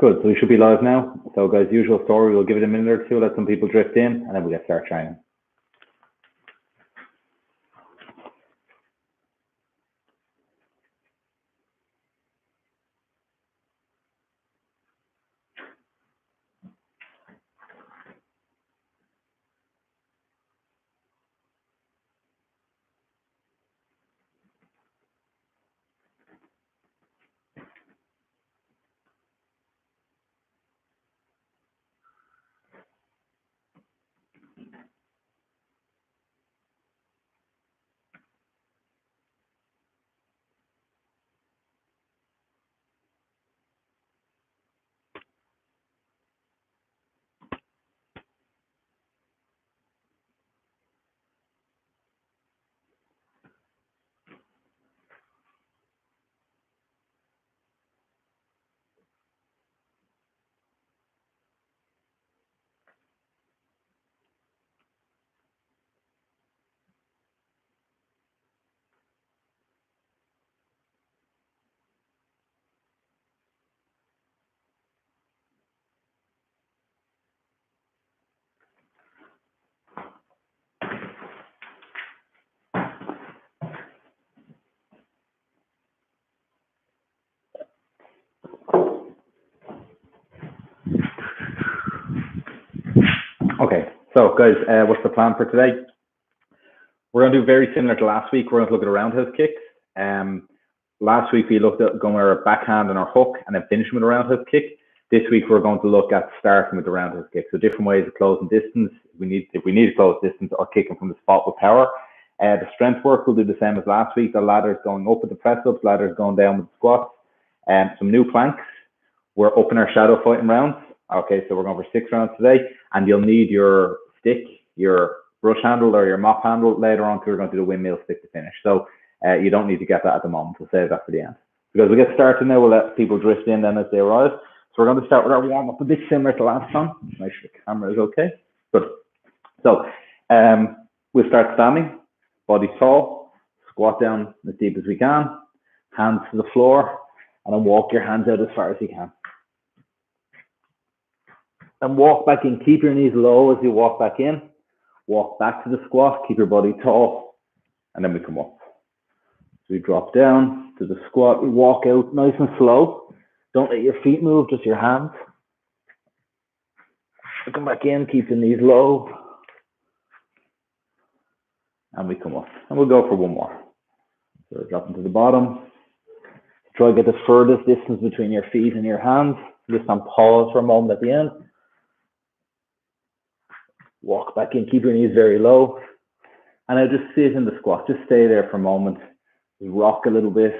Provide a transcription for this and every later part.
Good, so we should be live now. So guys, usual story, we'll give it a minute or two, let some people drift in, and then we'll get started training. Okay, so guys, what's the plan for today? We're going to do very similar to last week. We're going to look at a roundhouse kick. Last week we looked at going with our backhand and our hook and then finishing with a roundhouse kick. This week we're going to look at starting with the roundhouse kick. So different ways of closing distance. If we need to close distance, or kicking from the spot with power. The strength work we'll do the same as last week. The ladders going up with the press ups, ladders going down with the squats. Some new planks. We're upping our shadow fighting rounds. Okay, so we're going for 6 rounds today, and you'll need your stick, your brush handle or your mop handle later on, because we're going to do the windmill stick to finish. So you don't need to get that at the moment. We'll save that for the end. Because we get started now, we'll let people drift in then as they arrive. So we're going to start with our warm up, a bit similar to last time. Make sure the camera is okay. Good. So we'll start standing, body tall, squat down as deep as we can, hands to the floor, and then walk your hands out as far as you can. And walk back in, keep your knees low as you walk back in. Walk back to the squat, keep your body tall, and then we come up. So we drop down to the squat, we walk out nice and slow. Don't let your feet move, just your hands. We come back in, keep the knees low. And we come up. And we'll go for one more. So we're dropping to the bottom. Try to get the furthest distance between your feet and your hands. Just on pause for a moment at the end. Walk back in, keep your knees very low. And now just sit in the squat. Just stay there for a moment. Just rock a little bit.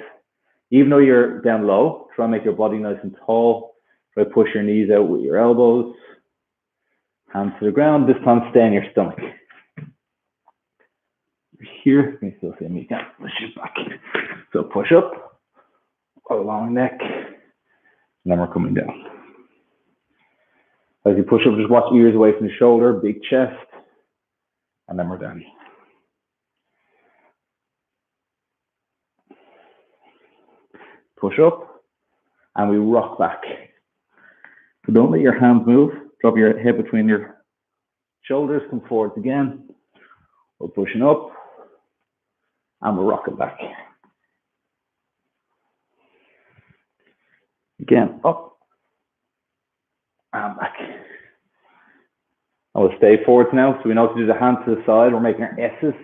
Even though you're down low, try and make your body nice and tall. Try to push your knees out with your elbows. Hands to the ground. This time stay on your stomach. Here, you can still see me. Yeah, push it back. So push up, a long neck, and then we're coming down. As you push up, just watch ears away from the shoulder, big chest, and then we're down. Push up, and we rock back. So don't let your hands move. Drop your head between your shoulders, come forwards again. We're pushing up, and we're rocking back. Again, up, and back. And we'll stay forwards now. So we know to do the hands to the side. We're making our S's.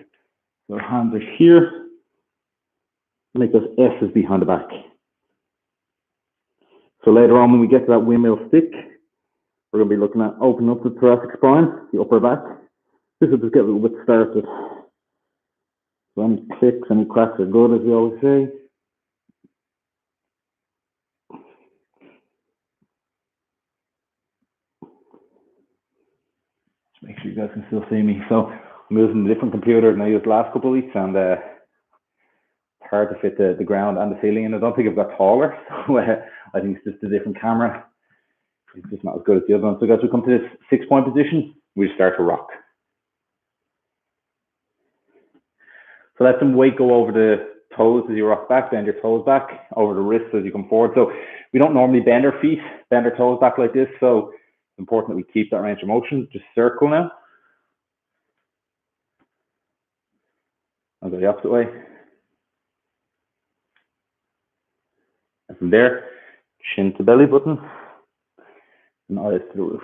So our hands are here. Make those S's behind the back. So later on, when we get to that windmill stick, we're going to be looking at opening up the thoracic spine, the upper back. This will just get a little bit started. So any clicks, any cracks are good, as we always say. Just make sure you guys can still see me. So I'm using a different computer than I used the last couple of weeks, and it's hard to fit the ground and the ceiling in. I don't think I've got taller, so I think it's just a different camera. It's just not as good as the other one. So guys, we come to this 6-point position, we just start to rock. So let some weight go over the toes as you rock back, bend your toes back, over the wrists as you come forward. So We don't normally bend our feet, bend our toes back like this, so it's important that we keep that range of motion. Just circle now. I'll go the opposite way. And from there, chin to belly button, and eyes to the roof.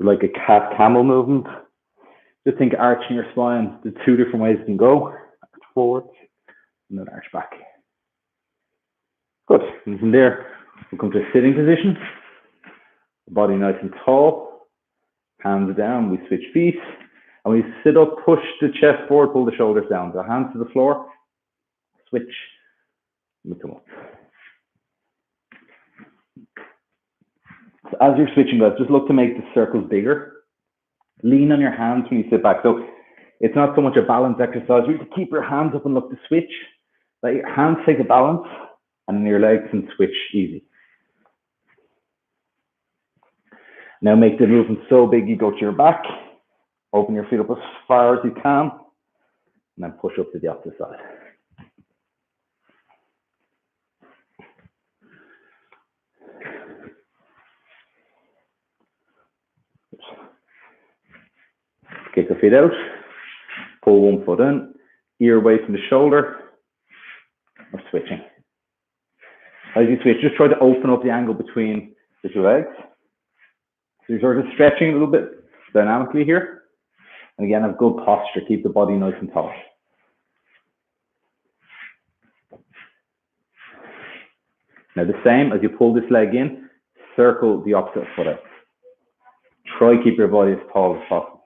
Like a cat-camel movement. Just think arching your spine. The two different ways you can go. Arch forward, and then arch back. Good. And from there, we'll come to a sitting position. Body nice and tall. Hands down, we switch feet. And we sit up, push the chest forward, pull the shoulders down. So hands to the floor, switch, and we come up. So as you're switching, guys, just look to make the circles bigger. Lean on your hands when you sit back. So it's not so much a balance exercise. You have to keep your hands up and look to switch. Let your hands take a balance, and then your legs can switch easy. Now make the movement so big you go to your back. Open your feet up as far as you can, and then push up to the opposite side. Kick the feet out, pull one foot in, ear away from the shoulder, or switching. As you switch, just try to open up the angle between the two legs. So you're sort of stretching a little bit dynamically here. And again, have good posture, keep the body nice and tall. Now the same, as you pull this leg in, circle the opposite foot out. Try to keep your body as tall as possible.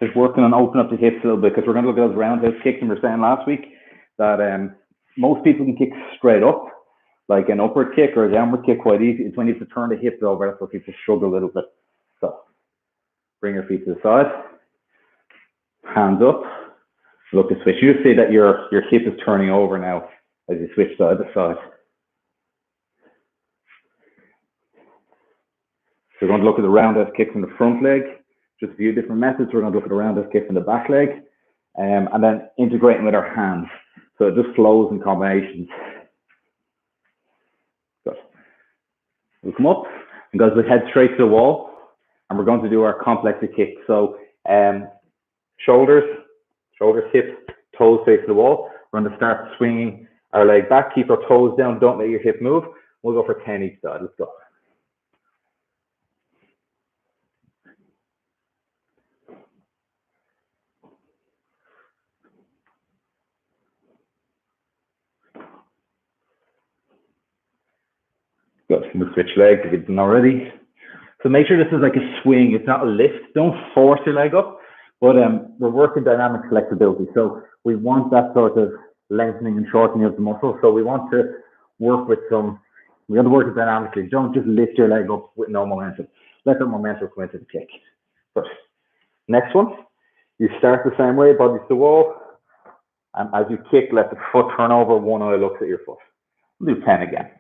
Just working on opening up the hips a little bit, because we're going to look at those roundhouse kicks, and we were saying last week that most people can kick straight up, like an upward kick or a downward kick quite easy. It's when you have to turn the hips over, that's where people struggle a little bit. So bring your feet to the side, hands up, look to switch. You just see that your hip is turning over now as you switch side to side. So we're going to look at the roundhouse kicks in the front leg. Just a few different methods. We're going to look at a roundhouse kick in the back leg, and then integrating with our hands. So it just flows in combinations. Good. We'll come up, and guys, we'll head straight to the wall, and we're going to do our complex kick. So shoulders, hips, toes facing the wall. We're going to start swinging our leg back. Keep our toes down. Don't let your hip move. We'll go for 10 each side. Let's go. Good. We'll switch legs if you didn't already. So make sure this is like a swing. It's not a lift. Don't force your leg up, but we're working dynamic flexibility. So we want that sort of lengthening and shortening of the muscle. So we want to work with we want to work it dynamically. Don't just lift your leg up with no momentum. Let the momentum come into the kick. Good. Next one. You start the same way, body to the wall. And as you kick, let the foot turn over. One eye looks at your foot. We'll do 10 again.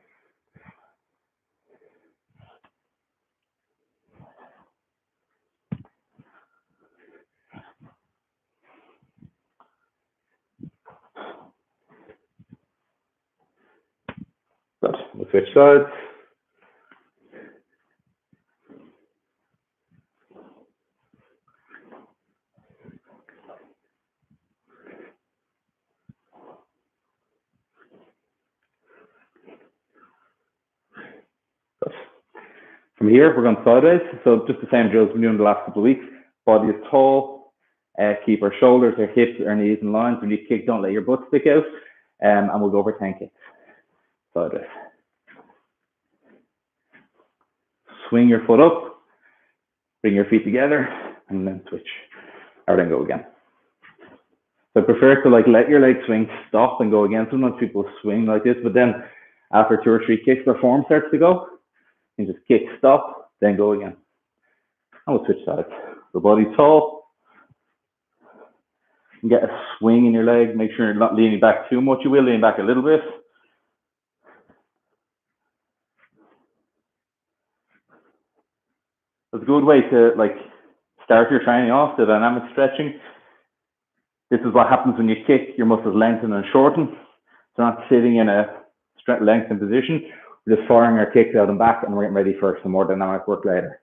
Good. We'll switch sides. Good. From here, we're going sideways. So just the same drills we've been doing the last couple of weeks. Body is tall. Keep our shoulders, our hips, our knees in line. When you kick, don't let your butt stick out. And we'll go over 10 kicks. Sideways. Swing your foot up, bring your feet together, and then switch. Or then go again. So I prefer to let your leg swing, stop, and go again. Sometimes people swing like this, but then after 2 or 3 kicks, their form starts to go. You just kick, stop, then go again. And we'll switch sides. The body tall. You get a swing in your leg. Make sure you're not leaning back too much. You will lean back a little bit. It's a good way to like start your training off, the dynamic stretching. This is what happens when you kick, your muscles lengthen and shorten. So not sitting in a lengthened position, we're just firing our kicks out and back, and we're getting ready for some more dynamic work later.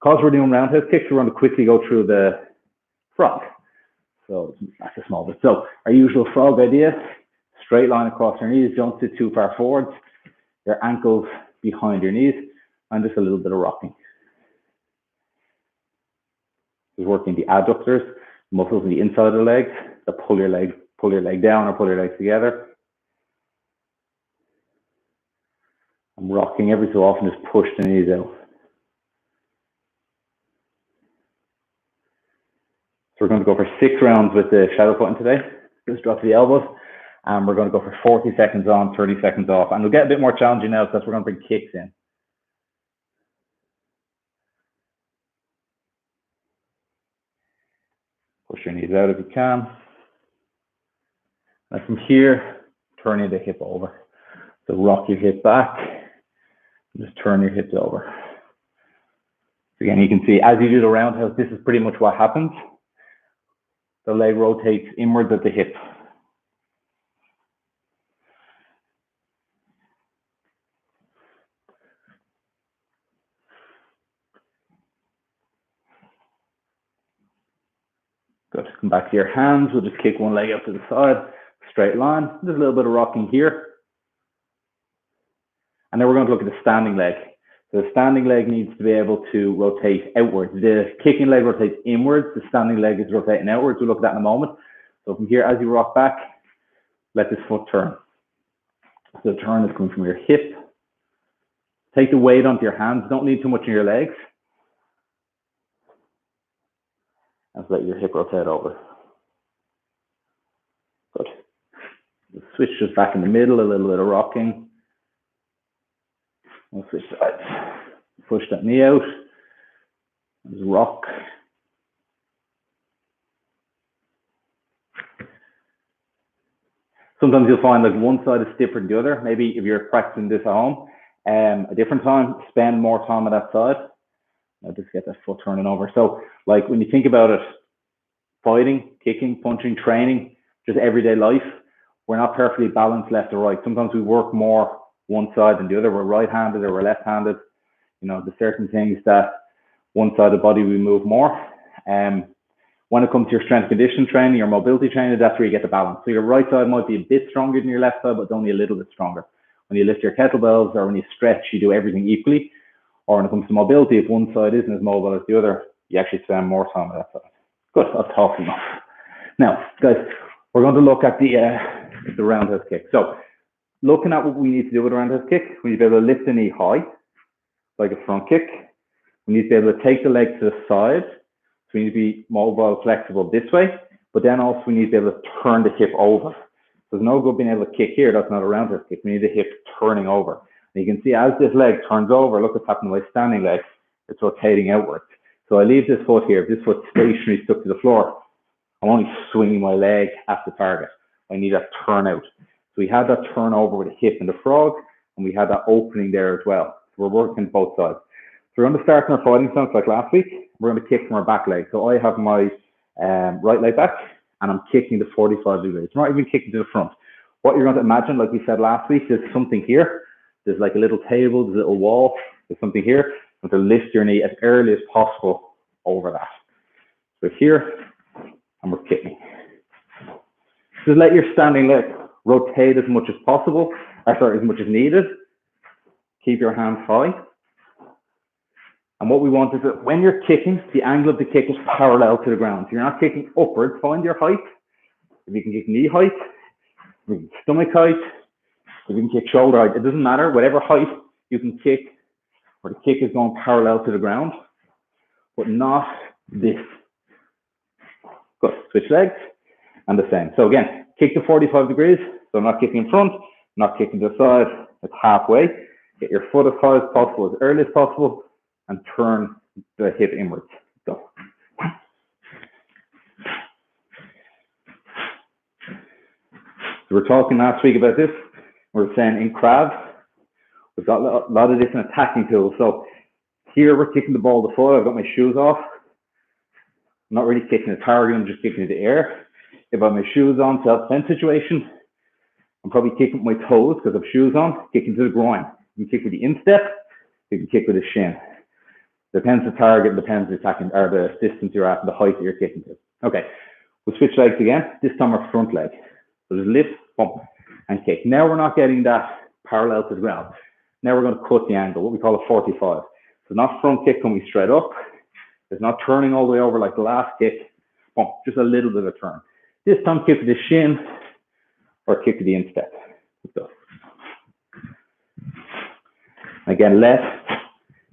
Because we're doing roundhouse kicks, we're going to quickly go through the frog. So that's a small bit. So our usual frog idea, straight line across your knees, don't sit too far forwards, your ankles behind your knees, and just a little bit of rocking. Just working the adductors, muscles on the inside of the legs that pull your leg down or pull your legs together. I'm rocking every so often, just push the knees out. So we're going to go for 6 rounds with the shadow putting today. Just drop the elbows. And we're going to go for 40 seconds on, 30 seconds off. And we'll get a bit more challenging now because we're going to bring kicks in. Push your knees out if you can. And from here, turning the hip over. So rock your hip back. And just turn your hips over. So again, you can see as you do the roundhouse, this is pretty much what happens. The leg rotates inwards at the hip. Good. Come back to your hands. We'll just kick one leg up to the side, straight line. There's a little bit of rocking here. And then we're going to look at the standing leg. So the standing leg needs to be able to rotate outwards. The kicking leg rotates inwards. The standing leg is rotating outwards. We'll look at that in a moment. So from here, as you rock back, let this foot turn. So the turn is coming from your hip. Take the weight onto your hands. Don't lean too much on your legs. And let your hip rotate over. Good. Switch just back in the middle, a little bit of rocking. We'll switch sides. Push that knee out. Just rock. Sometimes you'll find like one side is stiffer than the other. Maybe if you're practicing this at home, a different time, spend more time on that side. I'll just get that foot turning over. So like when you think about it, fighting, kicking, punching, training, just everyday life, we're not perfectly balanced left or right. Sometimes we work more one side than the other. We're right-handed or we're left-handed. You know, there's certain things that one side of the body we move more. When it comes to your strength and conditioning training, your mobility training, that's where you get the balance. So your right side might be a bit stronger than your left side, but only a little bit stronger. When you lift your kettlebells or when you stretch, you do everything equally. Or when it comes to mobility, if one side isn't as mobile as the other, you actually spend more time on that side. Good, I've talked enough. Now, guys, we're going to look at the roundhouse kick. So, looking at what we need to do with a roundhouse kick, we need to be able to lift the knee high, like a front kick. We need to be able to take the leg to the side. So we need to be mobile, flexible this way, but then also we need to be able to turn the hip over. There's no good being able to kick here. That's not a roundhouse kick. We need the hip turning over. And you can see as this leg turns over, look what's happening with my standing leg. It's rotating outwards. So I leave this foot here. If this foot's stationary, stuck to the floor, I'm only swinging my leg at the target. I need that turn out. So we had that turn over with the hip and the frog, and we had that opening there as well. So we're working both sides. So we're going to start in our fighting stance like last week. We're going to kick from our back leg. So I have my right leg back, and I'm kicking to 45 degrees. I'm not even kicking to the front. What you're going to imagine, like we said last week, there's something here. There's like a little table, there's a little wall, there's something here. You want to lift your knee as early as possible over that. So here, and we're kicking. Just let your standing leg rotate as much as possible, as much as needed. Keep your hands high. And what we want is that when you're kicking, the angle of the kick is parallel to the ground. So you're not kicking upwards, find your height. If you can kick knee height, if you can stomach height, if you can kick shoulder height, it doesn't matter, whatever height you can kick, where the kick is going parallel to the ground, but not this. Good, switch legs, and the same. So again, kick to 45 degrees, so I'm not kicking in front, not kicking to the side, it's halfway. Get your foot as high as possible, as early as possible, and turn the hip inwards. Go. So we're talking last week about this. We were saying in Krav, we've got a lot of different attacking tools. So Here we're kicking the ball to the foot. I've got my shoes off. I'm not really kicking a target, I'm just kicking it to the air. If I have my shoes on, self-defense situation, I'm probably kicking with my toes because I have shoes on, kicking to the groin. You can kick with the instep, you can kick with the shin. Depends the target, depends the attacking or the distance you're at and the height that you're kicking to. Okay, we'll switch legs again. This time our front leg. So just lift, bump, and kick. Now we're not getting that parallel to the ground. Now we're going to cut the angle, what we call a 45. So not front kick coming straight up. It's not turning all the way over like the last kick. Bump, just a little bit of a turn. This time kick to the shin or kick to the instep. Let's go. Again, let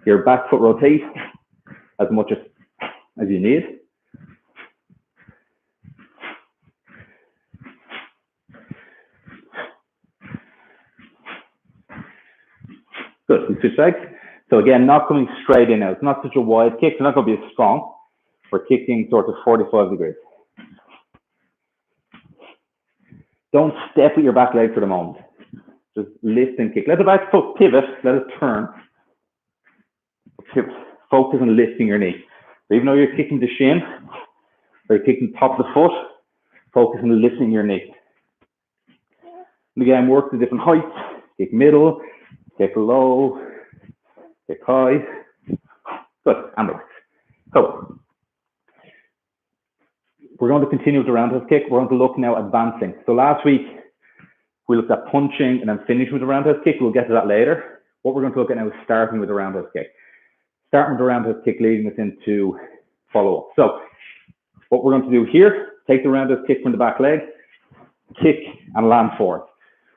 your back foot rotate as much as you need. Good, we switch legs. So again, not coming straight in now. It's not such a wide kick. It's not going to be as strong. We're kicking sort of 45 degrees. Don't step with your back leg for the moment. Just lift and kick. Let the back foot pivot. Let it turn. Pivot. Focus on lifting your knee. So even though you're kicking the shin or you're kicking the top of the foot, focus on lifting your knee. And again, work to different heights. Kick middle, kick low, kick high. Good, and relax. So we're going to continue with the roundhouse kick. We're going to look now at advancing. So last week we looked at punching and then finishing with the roundhouse kick. We'll get to that later. What we're going to look at now is starting with the roundhouse kick. Starting with the roundhouse kick, leading us into follow-up. So what we're going to do here, take the roundhouse kick from the back leg, kick and land forward.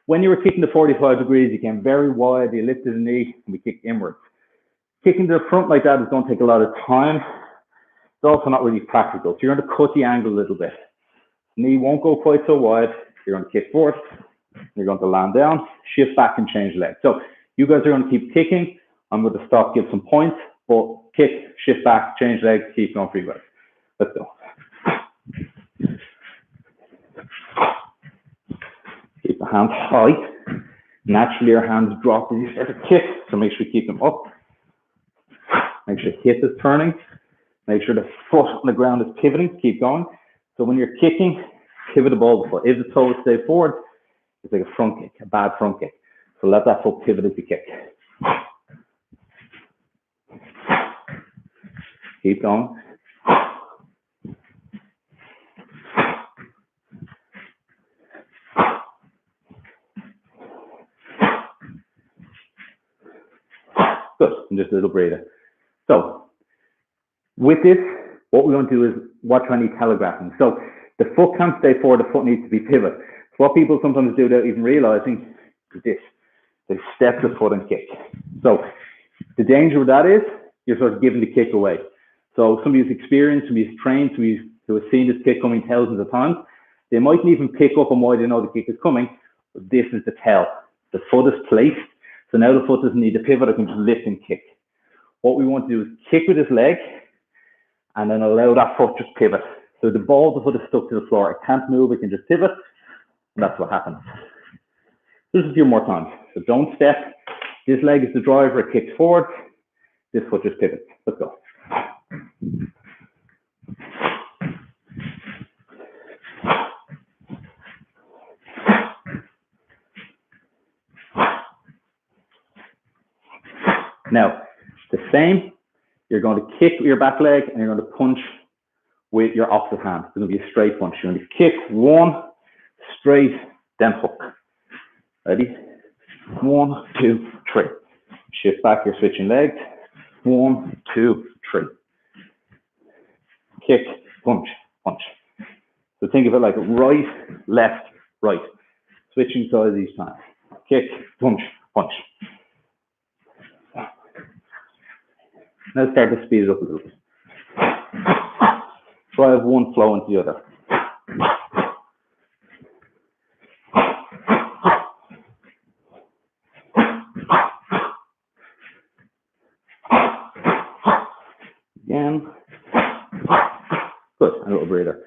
When you were kicking to 45 degrees, you came very wide, you lifted the knee, and we kicked inwards. Kicking to the front like that is going to take a lot of time. It's also not really practical. So you're going to cut the angle a little bit. Knee won't go quite so wide. You're going to kick forward. You're going to land down, shift back and change legs. So you guys are going to keep kicking. I'm going to stop, give some points, but kick, shift back, change legs, keep going for you guys. Let's go. Keep the hands high. Naturally, your hands drop as you start to kick, so make sure you keep them up. Make sure hip is turning. Make sure the foot on the ground is pivoting. Keep going. So when you're kicking, pivot the ball before. If the toes stay forward, it's like a front kick, a bad front kick. So let that foot pivot as you kick. Keep going. Good, and just a little breather. So with this, what we're going to do is watch any telegraphing. So the foot can't stay forward, the foot needs to be pivot. So what people sometimes do without even realizing is this. They step the foot and kick. So the danger with that is you're sort of giving the kick away. So somebody who's experienced, somebody who's trained, somebody who has seen this kick coming thousands of times, they mightn't even pick up on why they know the kick is coming, but this is the tell. The foot is placed, so now the foot doesn't need to pivot, it can just lift and kick. What we want to do is kick with this leg, and then allow that foot just pivot. So the ball of the foot is stuck to the floor. It can't move, it can just pivot, and that's what happens. Just a few more times. So don't step. This leg is the driver, it kicks forward. This foot just pivots. Let's go. Now, the same, you're going to kick with your back leg and you're going to punch with your opposite hand. It's going to be a straight punch. You're going to kick one, straight, then hook. Ready? 1, 2, 3. Shift back, you're switching legs. 1, 2, 3. Kick, punch, punch. So think of it like right, left, right. Switching sides each time. Kick, punch, punch. Now start to speed it up a little bit. Drive one flow into the other. Again. Good, a little breather.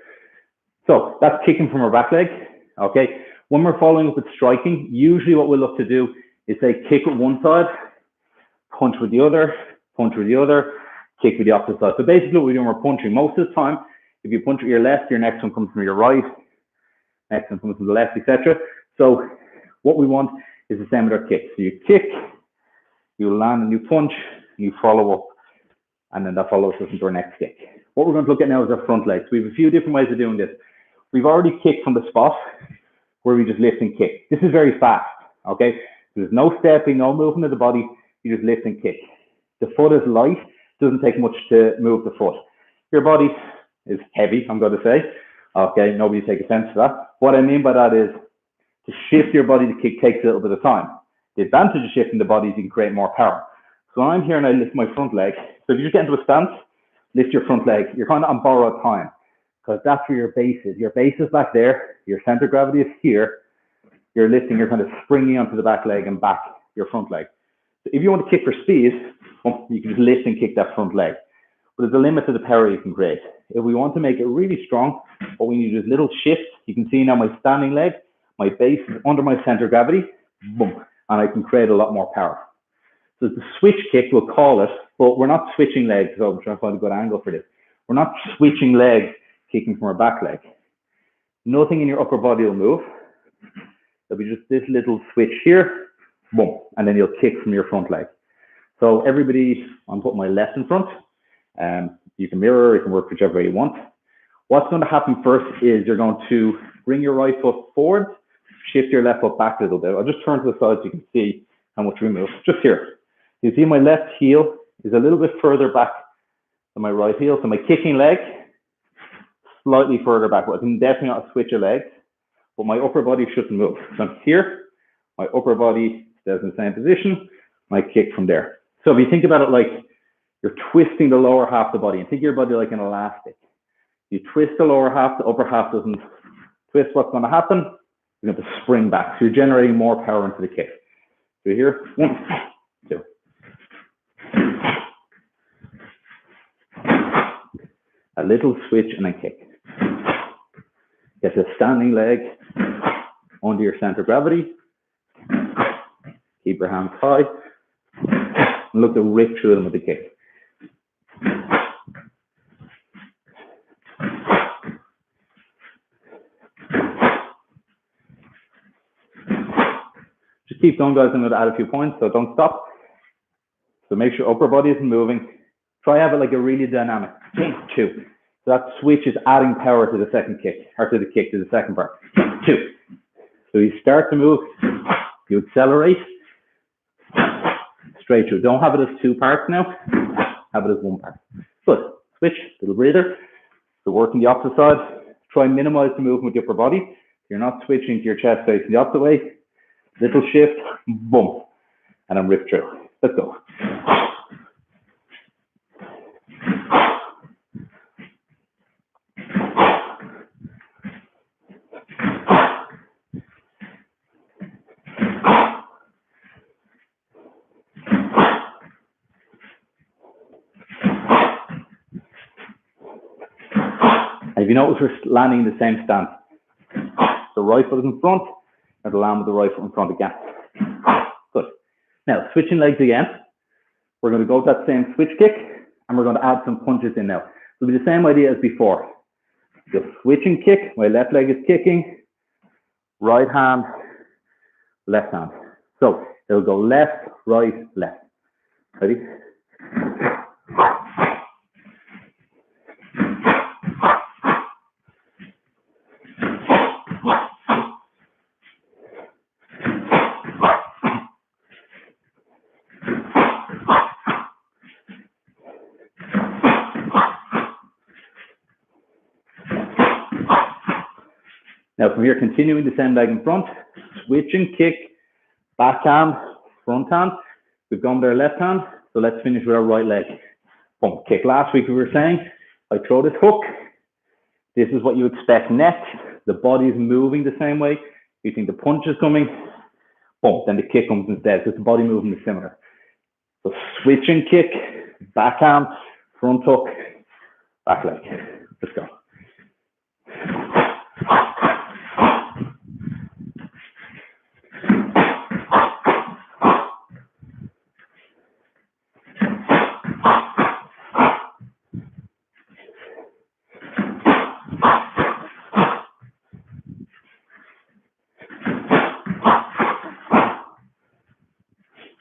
So that's kicking from our back leg. Okay. When we're following up with striking, usually what we'll look to do is say kick with one side, punch with the other, punch with the other, kick with the opposite side. So basically what we're doing, we're punching. Most of the time, if you punch with your left, your next one comes from your right, next one comes from the left, etc. So what we want is the same with our kick. So you kick, you land and you punch, and you follow up, and then that follows us into our next kick. What we're going to look at now is our front legs. We have a few different ways of doing this. We've already kicked from the spot where we just lift and kick. This is very fast, okay? There's no stepping, no movement of the body. You just lift and kick. The foot is light. Doesn't take much to move the foot. Your body is heavy, I'm going to say. Okay, nobody take offense to that. What I mean by that is to shift your body to kick takes a little bit of time. The advantage of shifting the body is you can create more power. So when I'm here and I lift my front leg, so if you just get into a stance, lift your front leg, you're kind of on borrowed time because that's where your base is. Your base is back there, your center of gravity is here, you're lifting, you're kind of springing onto the back leg and back your front leg. So if you want to kick for speed, you can just lift and kick that front leg. But there's a limit to the power you can create. If we want to make it really strong, what we need is little shifts. You can see now my standing leg, my base is under my center of gravity, boom, and I can create a lot more power. So the switch kick, we'll call it, but we're not switching legs. So I'm trying to find a good angle for this. We're not switching legs, kicking from our back leg. Nothing in your upper body will move. There'll be just this little switch here, boom, and then you'll kick from your front leg. So everybody, I'm putting my left in front. You can mirror, you can work whichever way you want. What's going to happen first is you're going to bring your right foot forward, shift your left foot back a little bit. I'll just turn to the side so you can see how much we move. Just here. You see my left heel is a little bit further back than my right heel. So my kicking leg, slightly further back. I can definitely not switch a leg, but my upper body shouldn't move. So I'm here, my upper body stays in the same position, my kick from there. So if you think about it like you're twisting the lower half of the body, and think of your body like an elastic. You twist the lower half, the upper half doesn't twist. What's going to happen? You're going to spring back. So you're generating more power into the kick. So here, 1, 2. A little switch and then kick. Get the standing leg under your center of gravity. Keep your hands high. And look to rip through them with the kick. Just keep going, guys. I'm going to add a few points, so don't stop. So make sure upper body isn't moving. Try have it like a really dynamic 2. So that switch is adding power to the second kick, or to the kick, to the second part. 2. So you start to move, you accelerate, straight through. Don't have it as 2 parts now, have it as 1 part. Good. Switch, little breather. So working the opposite side. Try and minimize the movement with the upper body. You're not switching to your chest facing the opposite way. Little shift, boom, and I'm ripped through. Let's go. And if you notice, we're landing in the same stance. The right foot is in front, and the land with the right foot in front again. Good. Now, switching legs again. We're going to go with that same switch kick, and we're going to add some punches in now. It'll be the same idea as before. Just switching kick, my left leg is kicking, right hand, left hand. So it'll go left, right, left. Ready? Now from here, continuing the same leg in front, switching kick, back hand, front hand. We've gone with our left hand, so let's finish with our right leg. Boom, kick. Last week we were saying, I throw this hook. This is what you expect next. The body is moving the same way. You think the punch is coming, boom, then the kick comes instead, because the body movement is similar. So switching kick, back hand, front hook, back leg. Let's go.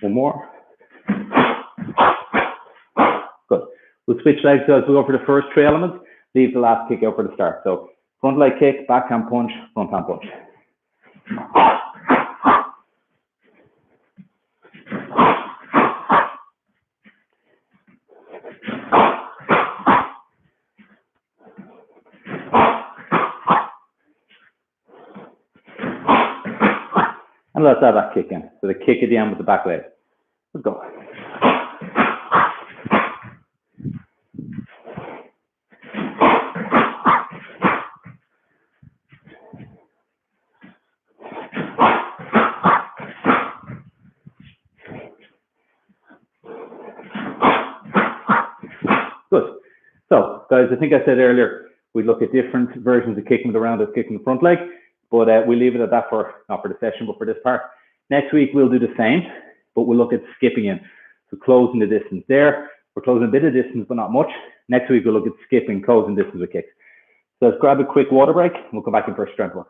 One more. Good. We'll switch legs, so we'll go for the first three elements, leave the last kick out for the start. So front leg kick, backhand punch, front hand punch. And let's add that kick in. So the kick at the end with the back leg. Let's go. Good. So, guys, I think I said earlier, we look at different versions of kicking with the roundhouse, kicking the front leg, but we leave it at that for, not for the session, but for this part. Next week, we'll do the same, but we'll look at skipping in. So closing the distance there. We're closing a bit of distance, but not much. Next week, we'll look at skipping, closing distance with kicks. So let's grab a quick water break, and we'll come back in for strength work.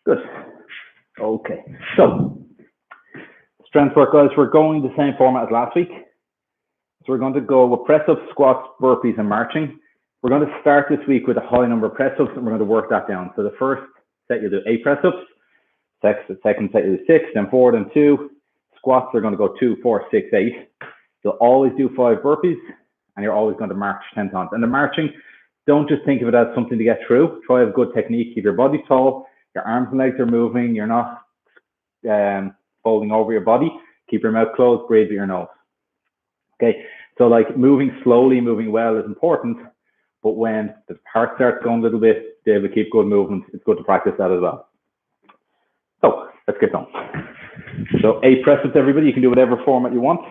Good. Okay. So, strength work, guys, we're going the same format as last week. So we're going to go with press-ups, squats, burpees, and marching. We're going to start this week with a high number of press-ups, and we're going to work that down. So the first set, you'll do 8 press-ups. The second set, you'll do 6, then 4, then 2. Squats are going to go 2, 4, 6, 8. You'll always do 5 burpees, and you're always going to march 10 times. And the marching, don't just think of it as something to get through. Try to have good technique. Keep your body tall. Your arms and legs are moving. You're not folding over your body. Keep your mouth closed. Breathe with your nose. Okay, so like moving slowly, moving well is important, but when the heart starts going a little bit, they will keep good movement. It's good to practice that as well. So let's get done. So 8 press-ups, everybody. You can do whatever format you want.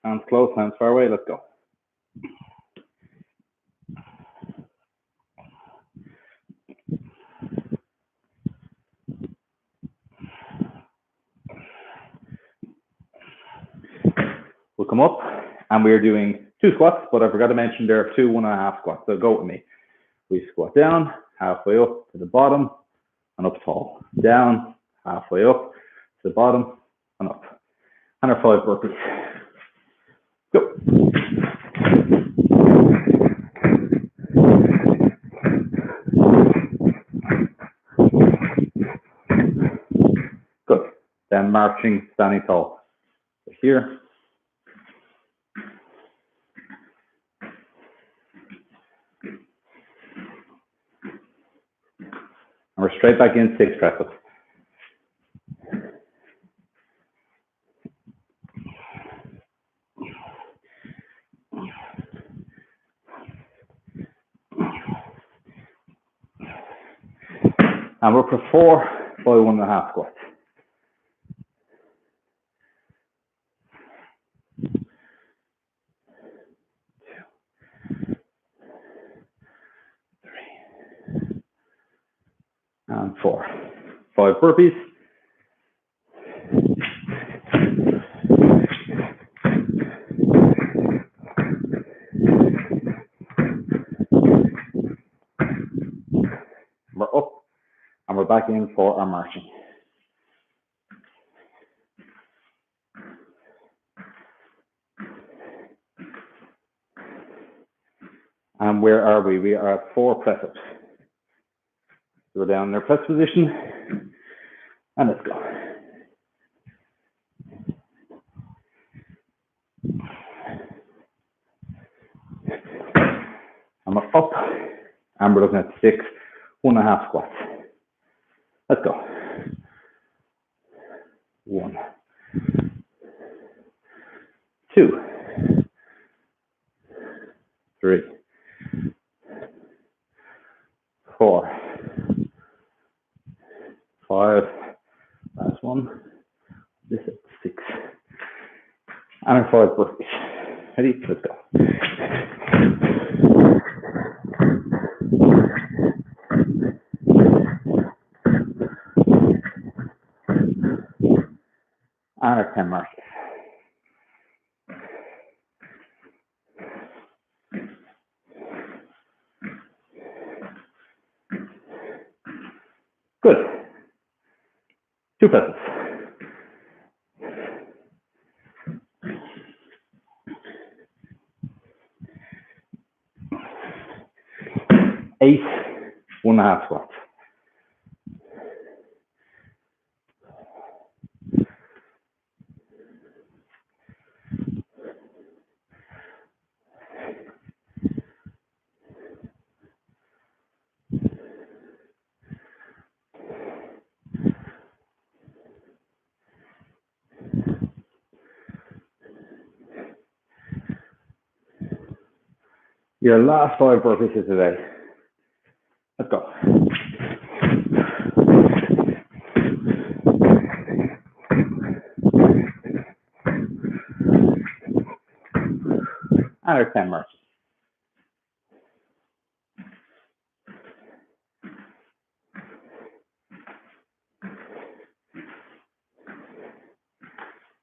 Hands close, hands far away. Let's go. We'll come up, and we're doing 2 squats, but I forgot to mention there are 2 1.5 squats. So go with me. We squat down, halfway up to the bottom, and up tall. Down, halfway up to the bottom, and up. And our 5 burpees. Go. Good. Then marching, standing tall. So here. And we're straight back in 6 press-ups. And we're for 4 by 1.5 squats. 2, 3, and 4. 5 burpees. We're up, and we're back in for our marching. And where are we? We are at 4 press-ups. So we're down in our press position, and let's go. And we're up, and we're looking at 6, 1.5 squats. Let's go. 1, 2, 3, 4, 5, last one, this is 6, and our 5 burpees. Ready? Let's go. And our 10 markers. Good. 2 presses. Eight, 1.5 squats. Your last 5 burpees of today. Let's go. And our 10 marches.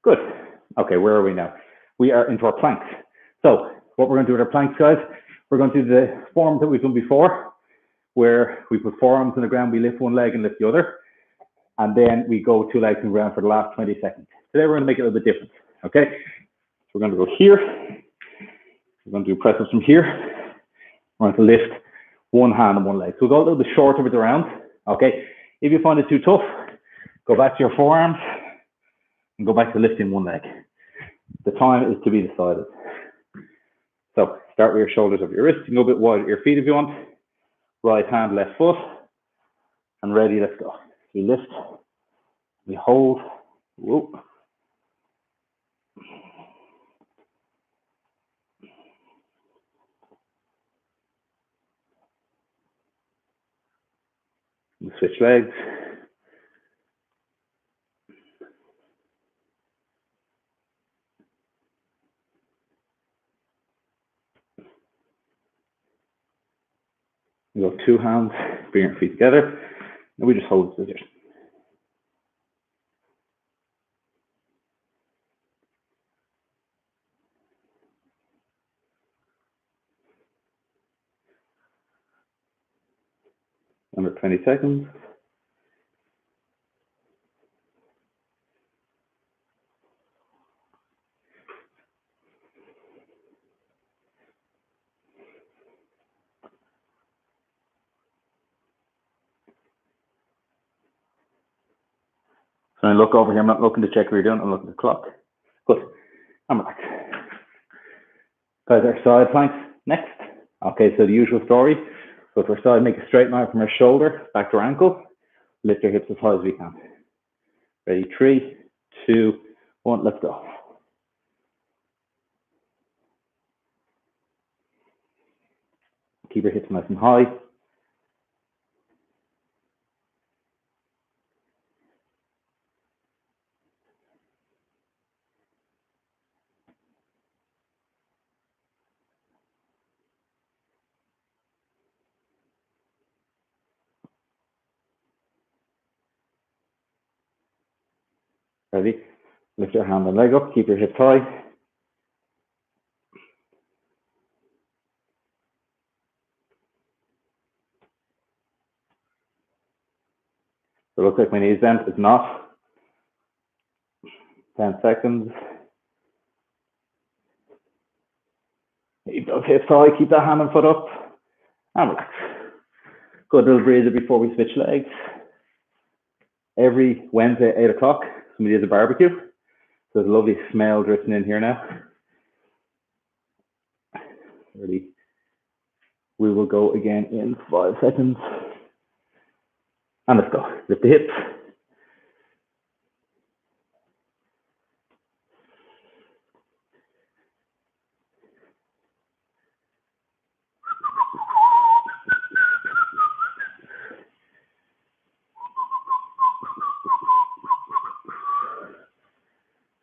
Good. Okay, where are we now? We are into our planks. So what we're going to do with our planks, guys, we're going to do the form that we've done before, where we put forearms on the ground, we lift one leg and lift the other, and then we go 2 legs on the ground for the last 20 seconds. Today we're going to make it a little bit different, okay? So we're going to go here. We're going to do press ups from here. We're going to lift one hand and one leg. So we'll go a little bit shorter with the round, okay? If you find it too tough, go back to your forearms and go back to lifting one leg. The time is to be decided. So start with your shoulders over your wrists. You can go a bit wide at your feet if you want. Right hand, left foot. And ready, let's go. We lift, we hold. Whoop. We switch legs. We go 2 hands, bring your feet together, and we just hold the position. Under 20 seconds. So I look over here, I'm not looking to check what you're doing, I'm looking at the clock. Good, I'm relaxed. Guys, our side planks next. Okay, so the usual story. So for side, make a straight line from our shoulder back to our ankle. Lift our hips as high as we can. Ready, 3, 2, 1, let's go. Keep your hips nice and high. Ready? Lift your hand and leg up, keep your hips high. So it looks like my knees bent, it's not. 10 seconds. Keep those hips high, keep that hand and foot up, and relax. Good little breather before we switch legs. Every Wednesday, 8 o'clock, somebody has a barbecue. So there's a lovely smell drifting in here now. Ready? We will go again in 5 seconds. And let's go. Lift the hips.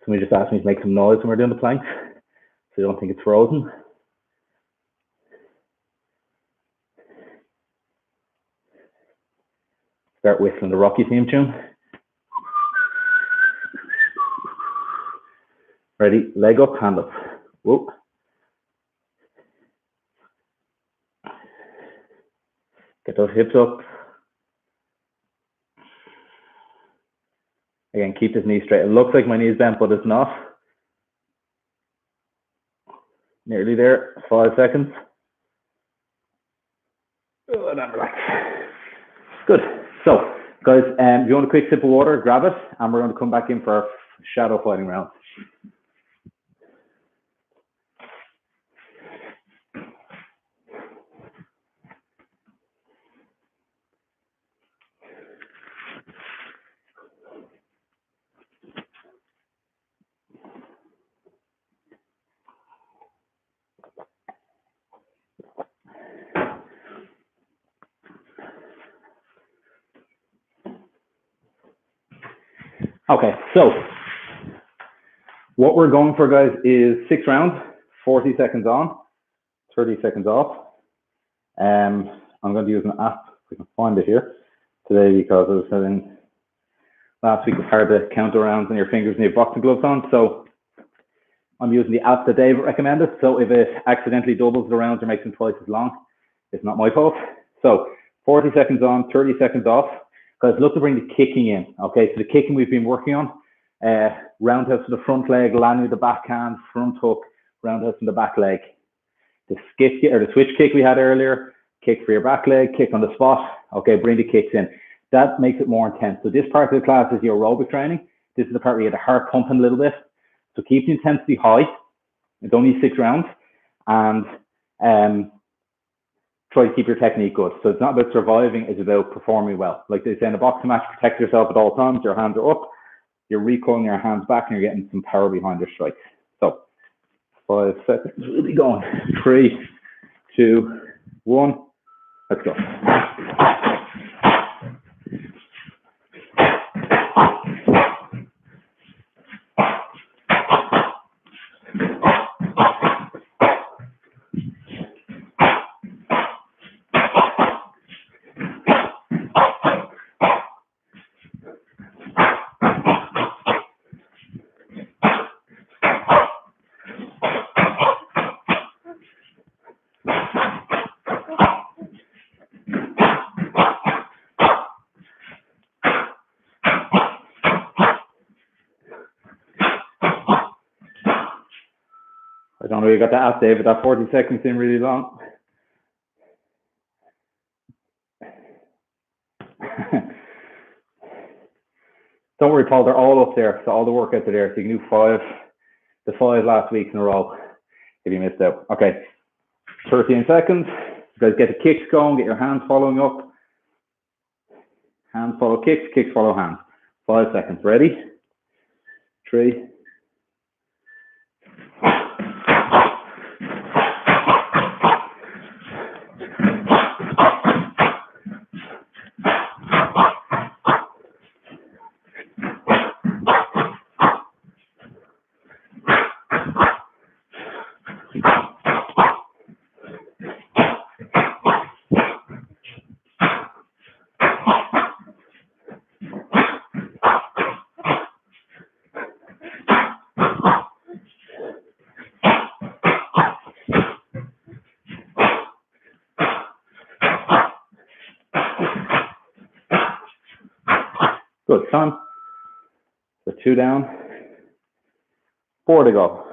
Somebody just asked me to make some noise when we're doing the planks, so you don't think it's frozen. Start whistling the Rocky theme tune. Ready? Leg up, hand up. Whoop. Get those hips up. Again, keep this knee straight. It looks like my knee is bent, but it's not. Nearly there. 5 seconds. Oh, and then relax. Good. So, guys, if you want a quick sip of water, grab it, and we're going to come back in for our shadow fighting round. Okay, so what we're going for, guys, is 6 rounds, 40 seconds on, 30 seconds off. I'm going to use an app, if we can find it here, today, because I was saying last week it's hard to count around on your fingers and you have boxing gloves on. So I'm using the app that Dave recommended. So if it accidentally doubles the rounds or makes them twice as long, it's not my fault. So 40 seconds on, 30 seconds off. Guys, look to bring the kicking in. Okay, so the kicking we've been working on, roundhouse to the front leg, landing with the backhand, front hook, roundhouse from the back leg. The skip or the switch kick we had earlier, kick for your back leg, kick on the spot. Okay, bring the kicks in. That makes it more intense. So this part of the class is your aerobic training. This is the part where you get the heart pumping a little bit. So keep the intensity high. It's only 6 rounds, and try to keep your technique good. So it's not about surviving, it's about performing well. Like they say in a boxing match, protect yourself at all times. Your hands are up, you're recoiling your hands back, and you're getting some power behind your strikes. So 5 seconds, we'll be going. 3, 2, 1, let's go. I don't know, you got that app, David. That 40 seconds seemed really long. Don't worry, Paul, they're all up there. So all the workouts are there. So you can do the 5 last week in a row if you missed out. Okay, 13 seconds. You guys get the kicks going, get your hands following up. Hands follow kicks, kicks follow hands. 5 seconds. Ready? 3. Good, time. So 2 down, 4 to go.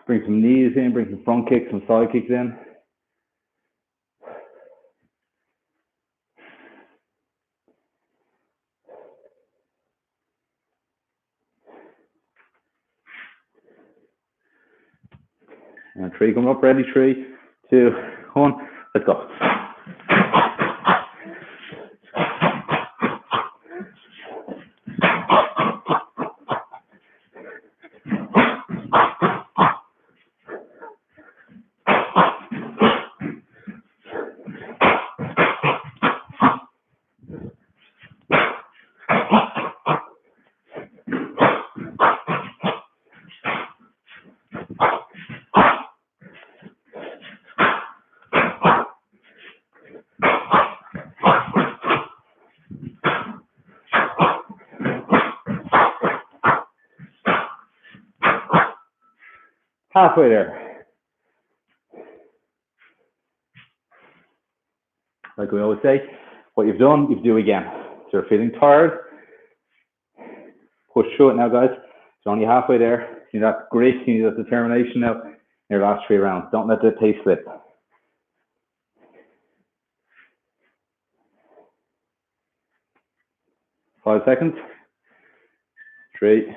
Bring some knees in, bring some front kicks, some side kicks in. And 3 coming up, ready, 3, 2, 1, let's go. Halfway there. Like we always say, what you've done, you do again. So you're feeling tired, push through it now, guys. You're only halfway there. You need that grit, you need that determination now in your last 3 rounds. Don't let the pace slip. 5 seconds. 3.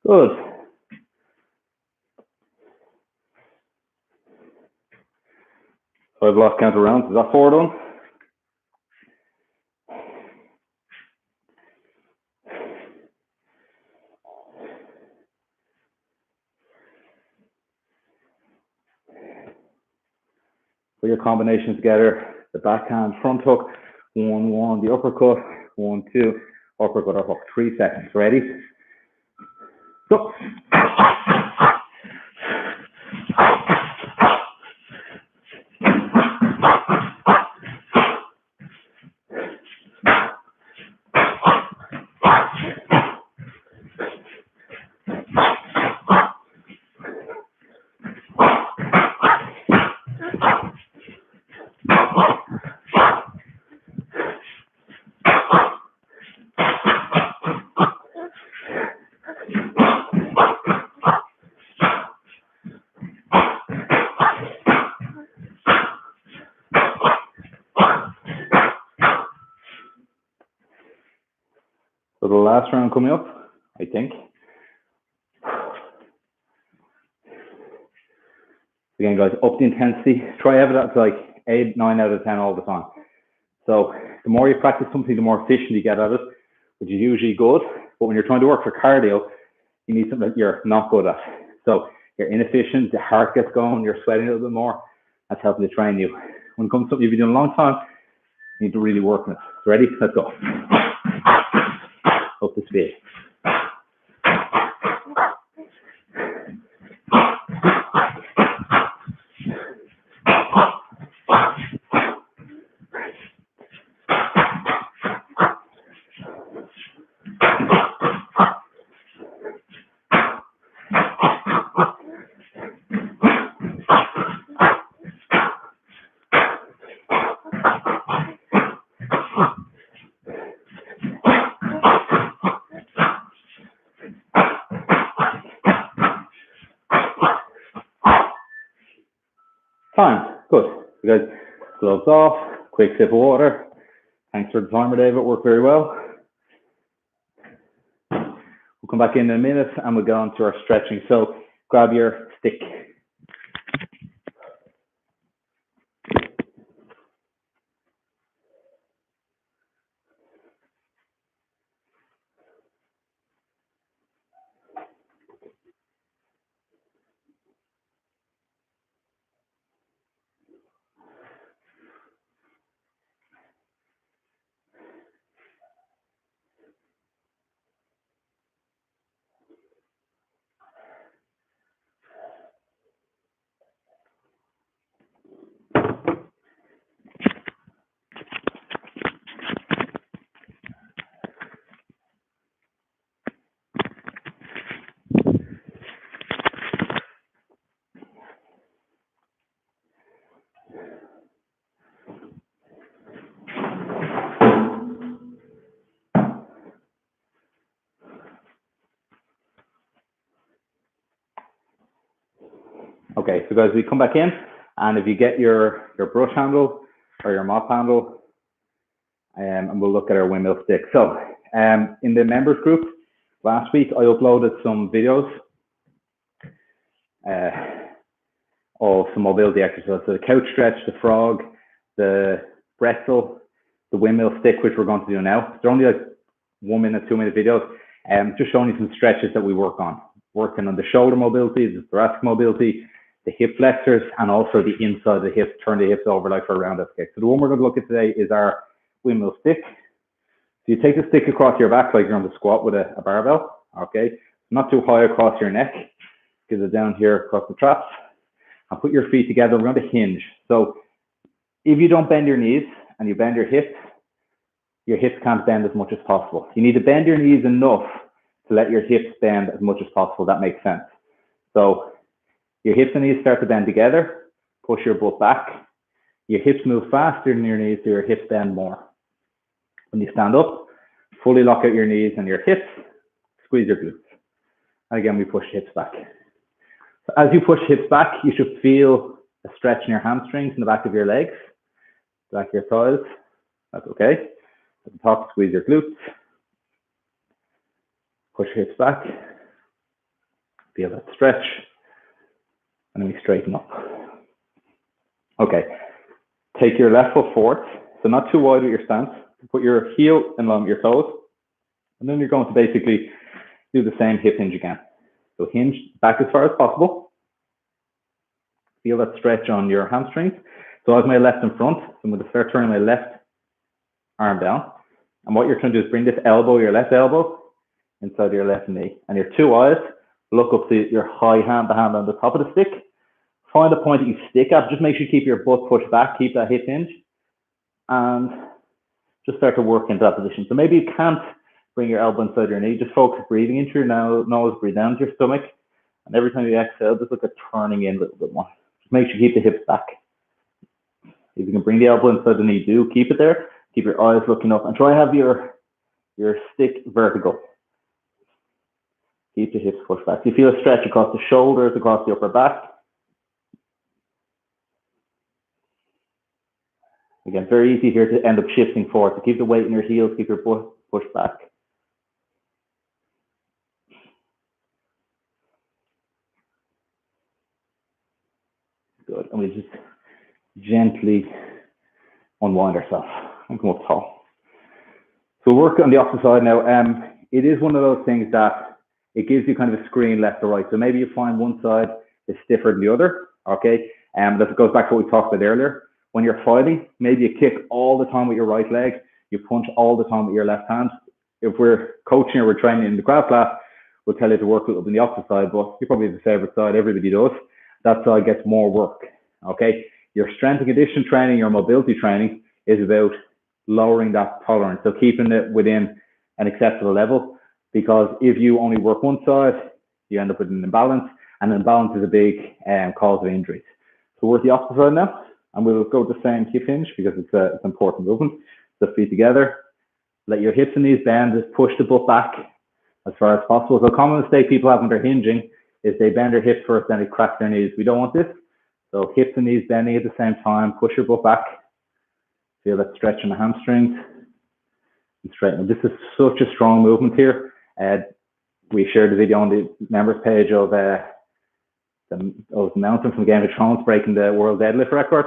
Good. So I've lost count of rounds. Is that 4 done? Put your combinations together. The backhand, front hook, 1, 1. The uppercut, 1, 2. Uppercut or hook. 3 seconds. Ready? Go. So the last round coming up, I think. Again, guys, up the intensity. Try have it at like 8, 9 out of 10 all the time. So the more you practice something, the more efficient you get at it, which is usually good. But when you're trying to work for cardio, you need something that you're not good at. So you're inefficient, the heart gets going, you're sweating a little bit more. That's helping to train you. When it comes to something you've been doing a long time, you need to really work on it. Ready? Let's go. Up to speed. Time. Good. You guys, gloves off, quick sip of water. Thanks for the timer, David. Worked very well. We'll come back in a minute and we'll get on to our stretching. So grab your stick. Okay, so guys, we come back in, and if you get your brush handle or your mop handle, and we'll look at our windmill stick. So in the members group last week, I uploaded some videos of some mobility exercises. So the couch stretch, the frog, the pretzel, the windmill stick, which we're going to do now. They're only like 1 minute, 2 minute videos, just showing you some stretches that we work on. Working on the shoulder mobility, the thoracic mobility, the hip flexors, and also the inside of the hips, turn the hips over like for a roundhouse kick. So the one we're going to look at today is our windmill stick. So you take the stick across your back like you're on the squat with a barbell, okay? Not too high across your neck, because it's down here across the traps. And put your feet together, we're going to hinge. So if you don't bend your knees and you bend your hips can't bend as much as possible. You need to bend your knees enough to let your hips bend as much as possible. That makes sense. So your hips and knees start to bend together, push your butt back. Your hips move faster than your knees, so your hips bend more. When you stand up, fully lock out your knees and your hips, squeeze your glutes. And again, we push hips back. So as you push hips back, you should feel a stretch in your hamstrings in the back of your legs, back of your thighs. That's okay. At the top, squeeze your glutes. Push hips back. Feel that stretch. And then we straighten up. Okay. Take your left foot forward. So not too wide with your stance. Put your heel in line with your toes. And then you're going to basically do the same hip hinge again. So hinge back as far as possible. Feel that stretch on your hamstrings. So I have my left in front. So I'm going to start turning my left arm down. And what you're trying to do is bring this elbow, your left elbow, inside your left knee. And your two eyes, look up to your high hand, the hand on the top of the stick. Find a point that you stick at. Just make sure you keep your butt pushed back, keep that hip hinge. And just start to work into that position. So maybe you can't bring your elbow inside your knee. Just focus breathing into your nose, breathe down to your stomach. And every time you exhale, just look at turning in a little bit more. Just make sure you keep the hips back. If you can bring the elbow inside the knee, do keep it there. Keep your eyes looking up and try to have your stick vertical. Keep the hips pushed back. You feel a stretch across the shoulders, across the upper back. Again, very easy here to end up shifting forward. So keep the weight in your heels, keep your butt pushed back. Good. And we just gently unwind ourselves and come up tall. So we'll work on the opposite side now. It is one of those things that it gives you kind of a screen left to right. So maybe you find one side is stiffer than the other, okay? That goes back to what we talked about earlier. When you're fighting, maybe you kick all the time with your right leg, you punch all the time with your left hand. If we're coaching or we're training in the Krav class, we'll tell you to work a little bit on the opposite side, but you're probably the favorite side, everybody does. That side gets more work, okay? Your strength and conditioning training, your mobility training is about lowering that tolerance. So keeping it within an acceptable level, because if you only work one side, you end up with an imbalance, and an imbalance is a big cause of injuries. So we're at the opposite side now, and we'll go with the same hip hinge because it's an important movement. So feet together, let your hips and knees bend, just push the butt back as far as possible. So a common mistake people have when they're hinging is they bend their hips first, then they crack their knees. We don't want this. So hips and knees bending at the same time, push your butt back. Feel that stretch in the hamstrings and straighten. This is such a strong movement here. We shared the video on the members page of the mountain from Game of Thrones breaking the world deadlift record.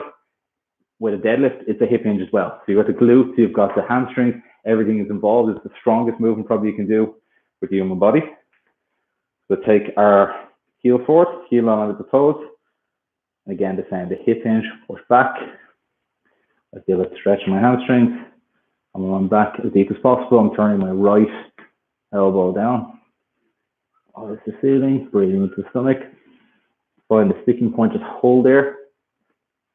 With a deadlift, it's a hip hinge as well. So you've got the glutes, you've got the hamstrings, everything is involved. It's the strongest movement probably you can do with the human body. So take our heel forward, heel on with the toes. And again, the same, the hip hinge, push back. I feel that stretch in my hamstrings. I'm going back as deep as possible. I'm turning my right elbow down. Eyes to the ceiling, breathing into the stomach. Find the sticking point, just hold there.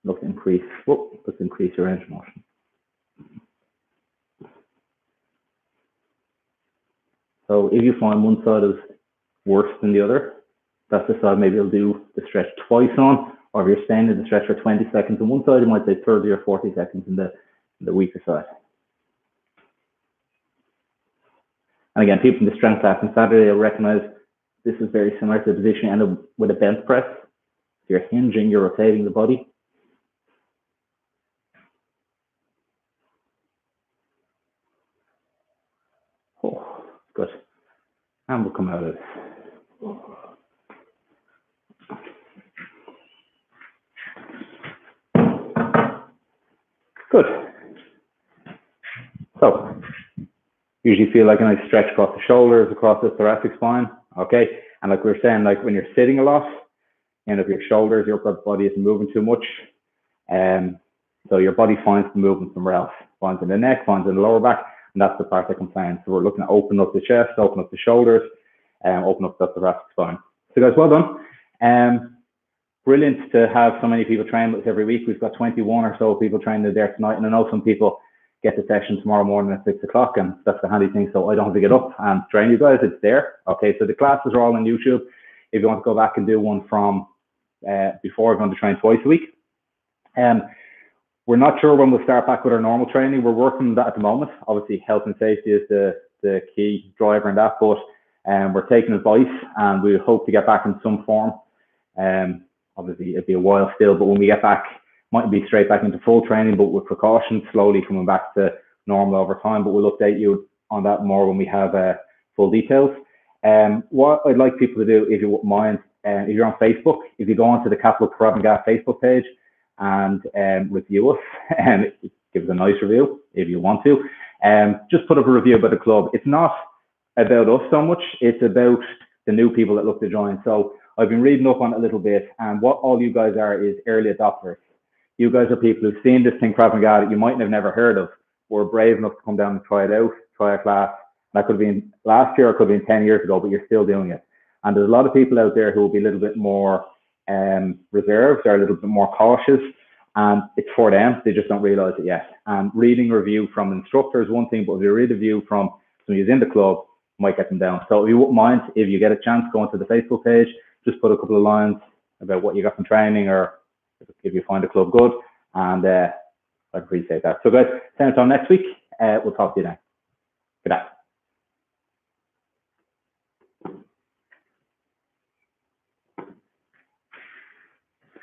Look to increase, let's increase your range of motion. So if you find one side is worse than the other, that's the side maybe you'll do the stretch twice on, or if you're staying in the stretch for 20 seconds on one side, you might say 30 or 40 seconds in the weaker side. And again, people in the strength class on Saturday will recognize this is very similar to the position you end up with a bench press. you're hinging, you're rotating the body. Oh, good. And we'll come out of this. Good. So, usually feel like a nice stretch across the shoulders, across the thoracic spine. Okay. And like we were saying, like when you're sitting a lot, and if your shoulders, your body isn't moving too much, so your body finds the movement somewhere else, finds in the neck, finds in the lower back, and that's the part that complains. So we're looking at open up the chest, open up the shoulders, open up the thoracic spine. So guys, well done. Brilliant to have so many people train with us every week. We've got 21 or so people training there tonight, and I know some people get the session tomorrow morning at 6 o'clock, and that's the handy thing, so I don't have to get up and train you guys. It's there. Okay, so the classes are all on YouTube. If you want to go back and do one from before, we're going to train twice a week. We're not sure when we'll start back with our normal training. We're working on that at the moment. Obviously, health and safety is the key driver in that, but we're taking advice, and we hope to get back in some form. Obviously, it'll be a while still, but when we get back, mightn't be straight back into full training, but with precautions, slowly coming back to normal over time. But we'll update you on that more when we have full details. What I'd like people to do, if you wouldn't mind, if you're on Facebook, if you go onto the Capital Krav Maga Facebook page and review us, and give us a nice review if you want to. Just put up a review about the club. It's not about us so much, it's about the new people that look to join. So I've been reading up on it a little bit, and what all you guys are is early adopters. You guys are people who've seen this thing Krav Maga that you might have never heard of, were brave enough to come down and try it out, try a class. That could have been last year, or could have been 10 years ago, but you're still doing it. And there's a lot of people out there who will be a little bit more reserved, or a little bit more cautious, and it's for them. They just don't realize it yet. And reading a review from an instructor is one thing, but if you read a review from somebody who's in the club, might get them down. So if you wouldn't mind, if you get a chance, go onto the Facebook page, just put a couple of lines about what you got from training, or if you find the club good, and I'd appreciate that. So guys, same time next week. We'll talk to you then. Good night.